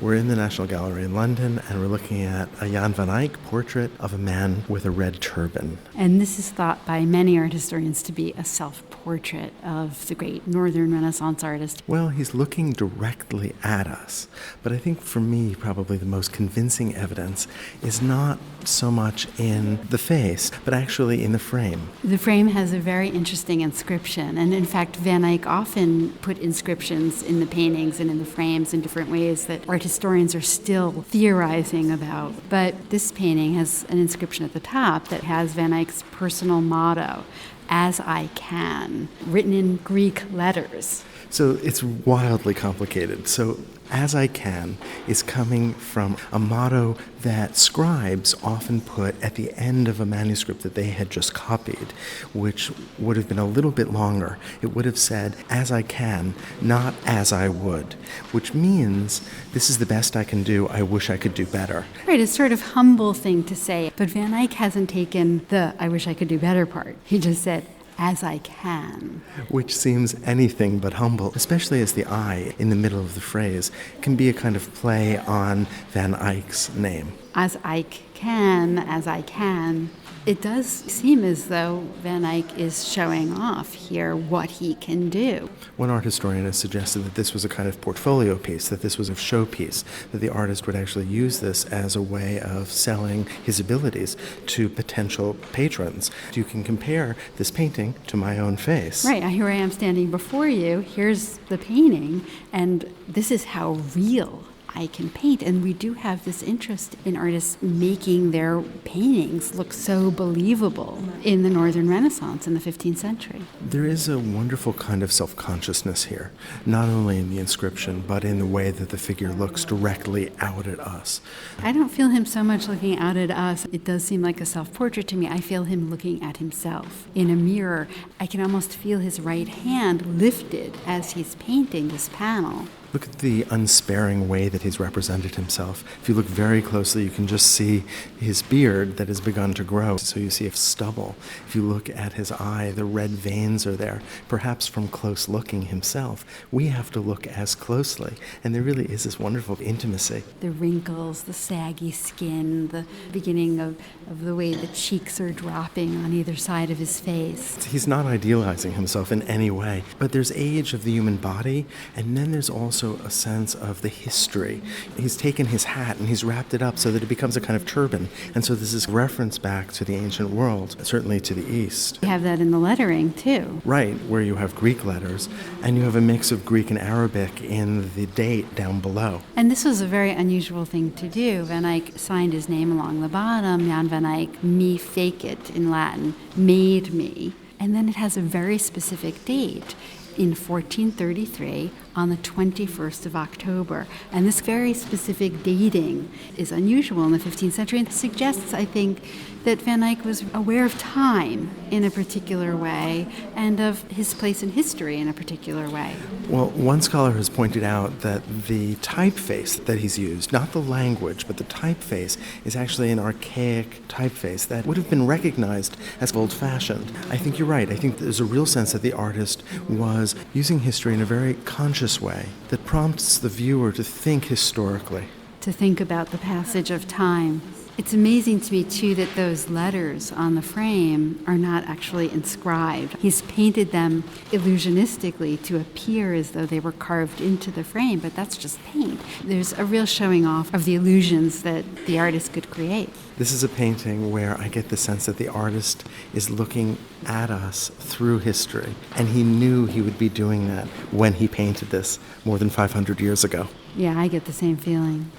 We're in the National Gallery in London, and we're looking at a Jan van Eyck portrait of a man with a red turban. And this is thought by many art historians to be a self-portrait of the great Northern Renaissance artist. Well, he's looking directly at us, but I think for me, probably the most convincing evidence is not so much in the face, but actually in the frame. The frame has a very interesting inscription, and in fact, Van Eyck often put inscriptions in the paintings and in the frames in different ways that art historians are still theorizing about. But this painting has an inscription at the top that has Van Eyck's personal motto, "As I can," written in Greek letters. So it's wildly complicated. So "as I can" is coming from a motto that scribes often put at the end of a manuscript that they had just copied, which would have been a little bit longer. It would have said, "as I can, not as I would," which means this is the best I can do, I wish I could do better. Right, it's sort of humble thing to say, but Van Eyck hasn't taken the "I wish I could do better" part. He just said, "as I can." Which seems anything but humble, especially as the I in the middle of the phrase can be a kind of play on Van Eyck's name. As Eyck can, as I can. It does seem as though Van Eyck is showing off here what he can do. One art historian has suggested that this was a kind of portfolio piece, that this was a showpiece, that the artist would actually use this as a way of selling his abilities to potential patrons. You can compare this painting to my own face. Right, here I am standing before you, here's the painting, and this is how real I can paint. And we do have this interest in artists making their paintings look so believable in the Northern Renaissance in the 15th century. There is a wonderful kind of self-consciousness here, not only in the inscription, but in the way that the figure looks directly out at us. I don't feel him so much looking out at us. It does seem like a self-portrait to me. I feel him looking at himself in a mirror. I can almost feel his right hand lifted as he's painting this panel. Look at the unsparing way that he's represented himself. If you look very closely, you can just see his beard that has begun to grow. So you see stubble. If you look at his eye, the red veins are there, perhaps from close looking himself. We have to look as closely, and there really is this wonderful intimacy. The wrinkles, the saggy skin, the beginning of the way the cheeks are dropping on either side of his face. He's not idealizing himself in any way, but there's age of the human body, and then there's also a sense of the history. He's taken his hat and he's wrapped it up so that it becomes a kind of turban. And so this is a reference back to the ancient world, certainly to the East. You have that in the lettering, too. Right, where you have Greek letters, and you have a mix of Greek and Arabic in the date down below. And this was a very unusual thing to do. Van Eyck signed his name along the bottom, Jan van Eyck, me fecit in Latin, made me. And then it has a very specific date. In 1433, on the 21st of October. And this very specific dating is unusual in the 15th century and suggests, I think, that Van Eyck was aware of time in a particular way and of his place in history in a particular way. Well, one scholar has pointed out that the typeface that he's used, not the language, but the typeface, is actually an archaic typeface that would have been recognized as old-fashioned. I think you're right. I think there's a real sense that the artist was using history in a very conscious way that prompts the viewer to think historically. To think about the passage of time. It's amazing to me, too, that those letters on the frame are not actually inscribed. He's painted them illusionistically to appear as though they were carved into the frame, but that's just paint. There's a real showing off of the illusions that the artist could create. This is a painting where I get the sense that the artist is looking at us through history, and he knew he would be doing that when he painted this more than 500 years ago. Yeah, I get the same feeling.